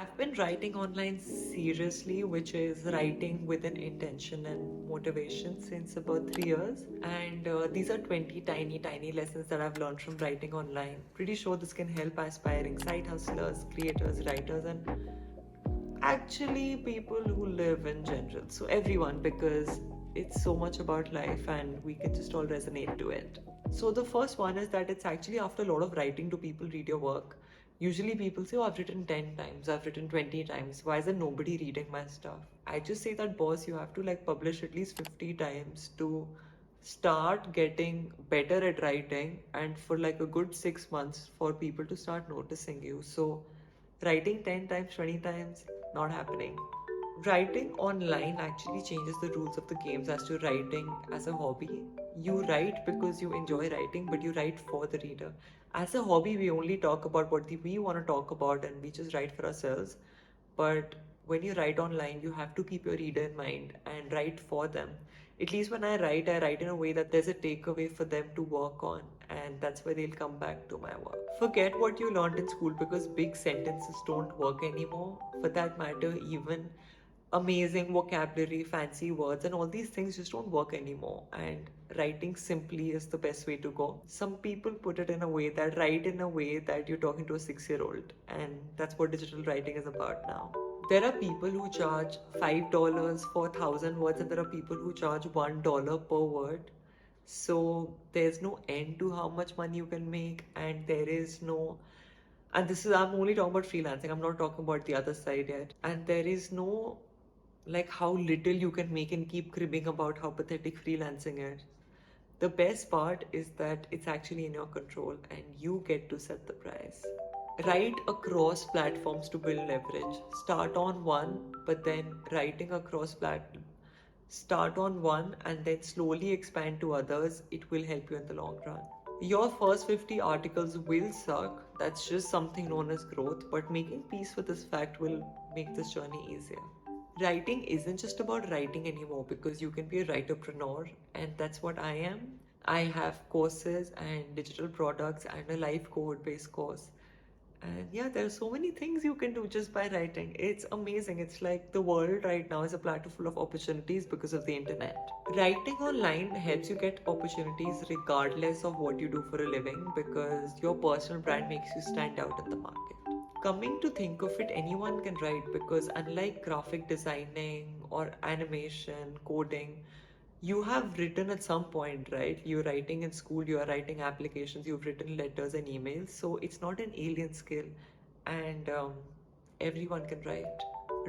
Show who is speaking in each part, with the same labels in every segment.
Speaker 1: I've been writing online seriously, which is writing with an intention and motivation since about 3 years. And these are 20 tiny lessons that I've learned from writing online. Pretty sure this can help aspiring side hustlers, creators, writers, and actually people who live in general. So, everyone, because it's so much about life and we can just all resonate to it. So, the first one is that it's actually after a lot of writing do people read your work. Usually, people say, oh, I've written 10 times, I've written 20 times. Why is there nobody reading my stuff? I just say that, boss, you have to like publish at least 50 times to start getting better at writing and for like a good 6 months for people to start noticing you. So, writing 10 times, 20 times, not happening. Writing online actually changes the rules of the games as to writing as a hobby. You write because you enjoy writing, but you write for the reader. As a hobby, we only talk about what we want to talk about and we just write for ourselves. But when you write online, you have to keep your reader in mind and write for them. At least when I write in a way that there's a takeaway for them to work on, and that's where they'll come back to my work. Forget what you learned in school because big sentences don't work anymore. For that matter, even amazing vocabulary, fancy words, and all these things just don't work anymore. And writing simply is the best way to go. Some people put it in a way that write in a way that you're talking to a 6-year-old, and that's what digital writing is about now. There are people who charge $5 for 1,000 words, and there are people who charge $1 per word. So there's no end to how much money you can make, and there is no, and this is, I'm only talking about freelancing, I'm not talking about the other side yet. And there is no like how little you can make and keep cribbing about how pathetic freelancing is. The best part is that it's actually in your control and you get to set the price. Write across platforms to build leverage. Start on one, but then writing across platforms. Start on one and then slowly expand to others. It will help you in the long run. Your first 50 articles will suck. That's just something known as growth, but making peace with this fact will make this journey easier. Writing isn't just about writing anymore because you can be a writerpreneur, and that's what I am. I have courses and digital products and a live code based course. And yeah, there are so many things you can do just by writing. It's amazing. It's like the world right now is a plateau full of opportunities because of the internet. Writing online helps you get opportunities regardless of what you do for a living because your personal brand makes you stand out in the market. Coming to think of it, anyone can write because unlike graphic designing or animation, coding, you have written at some point, right? You're writing in school, you are writing applications, you've written letters and emails. So it's not an alien skill, and everyone can write.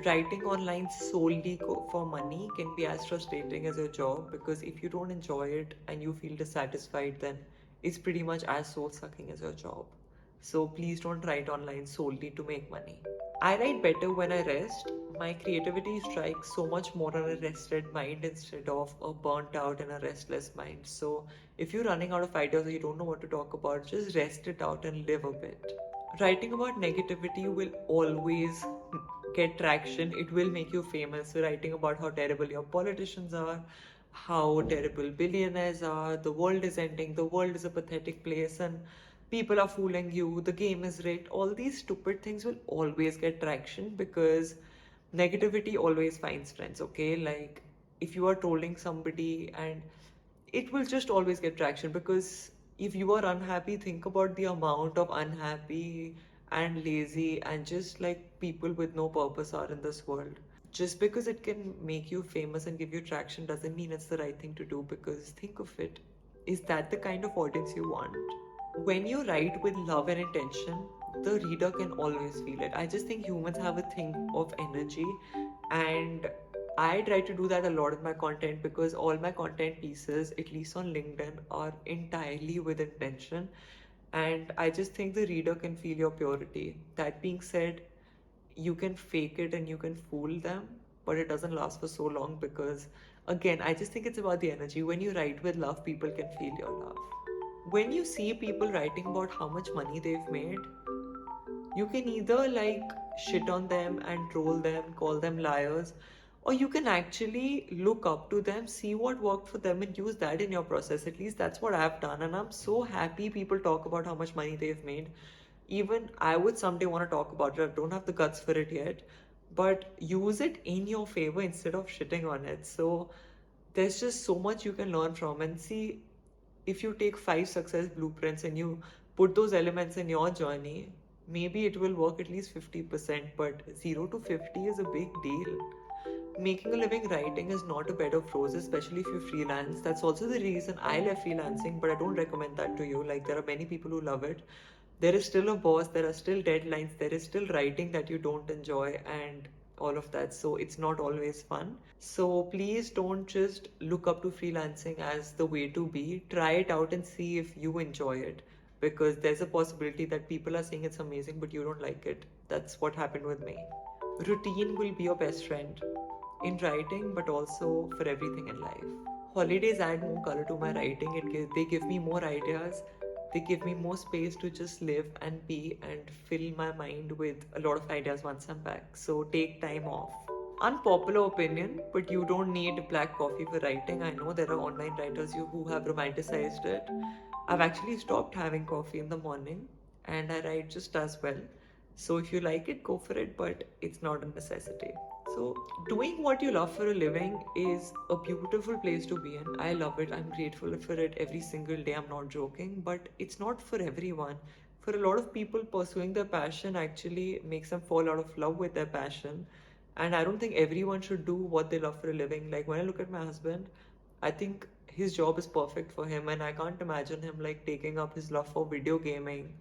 Speaker 1: Writing online solely for money can be as frustrating as your job because if you don't enjoy it and you feel dissatisfied, then it's pretty much as soul sucking as your job. So please don't write online solely to make money. I write better when I rest. My creativity strikes so much more on a rested mind instead of a burnt out and a restless mind. So if you're running out of ideas or you don't know what to talk about, just rest it out and live a bit. Writing about negativity will always get traction. It will make you famous. Writing about how terrible your politicians are, how terrible billionaires are, the world is ending, the world is a pathetic place, and people are fooling you, the game is rigged. All these stupid things will always get traction because negativity always finds friends, okay? Like if you are trolling somebody, and it will just always get traction because if you are unhappy, think about the amount of unhappy and lazy and just like people with no purpose are in this world. Just because it can make you famous and give you traction doesn't mean it's the right thing to do, because think of it, is that the kind of audience you want? When you write with love and intention, the reader can always feel it. I just think humans have a thing of energy, and I try to do that a lot in my content because all my content pieces, at least on LinkedIn, are entirely with intention. And I just think the reader can feel your purity. That being said, you can fake it and you can fool them, but it doesn't last for so long because, again, I just think it's about the energy. When you write with love, people can feel your love. When you see people writing about how much money they've made, you can either like shit on them and troll them, call them liars, or you can actually look up to them, see what worked for them, and use that in your process. At least that's what I've done, and I'm so happy people talk about how much money they've made. even I would someday want to talk about it. I don't have the guts for it yet, but use it in your favor instead of shitting on it. So there's just so much you can learn from. And see, if you take 5 success blueprints and you put those elements in your journey, maybe it will work at least 50%, but 0 to 50 is a big deal. Making a living writing is not a bed of roses, especially if you freelance. That's also the reason I left freelancing, but I don't recommend that to you. Like, there are many people who love it. There is still a boss, there are still deadlines, there is still writing that you don't enjoy, and all of that. So it's not always fun. So please don't just look up to freelancing as the way to be. Try it out and see if you enjoy it, because there's a possibility that people are saying it's amazing, but you don't like it. That's what happened with me. Routine will be your best friend in writing, but also for everything in life. Holidays add more color to my writing. They give me more ideas. They give me more space to just live and be and fill my mind with a lot of ideas once I'm back. So take time off. Unpopular opinion, but you don't need black coffee for writing. I know there are online writers who have romanticized it. I've actually stopped having coffee in the morning and I write just as well. So if you like it, go for it, but it's not a necessity. So doing what you love for a living is a beautiful place to be in. I love it. I'm grateful for it every single day. I'm not joking, but it's not for everyone. For a lot of people, pursuing their passion actually makes them fall out of love with their passion. And I don't think everyone should do what they love for a living. Like, when I look at my husband, I think his job is perfect for him, and I can't imagine him like taking up his love for video gaming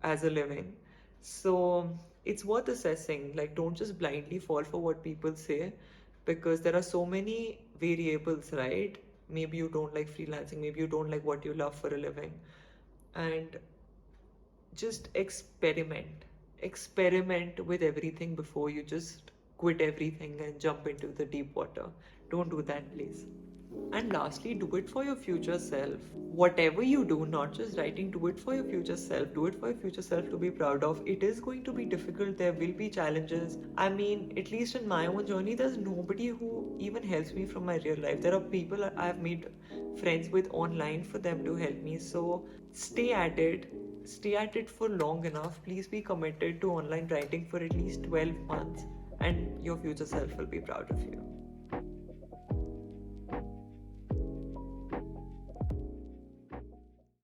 Speaker 1: as a living. So it's worth assessing. Like, don't just blindly fall for what people say, because there are so many variables, right? Maybe you don't like freelancing, maybe you don't like what you love for a living. And just experiment with everything before you just quit everything and jump into the deep water. Don't do that, please. And lastly, do it for your future self. Whatever you do, not just writing, do it for your future self. Do it for your future self to be proud of. It is going to be difficult. There will be challenges. I mean, at least in my own journey, there's nobody who even helps me from my real life. There are people I've made friends with online for them to help me. So stay at it. Stay at it for long enough. Please be committed to online writing for at least 12 months, and your future self will be proud of you.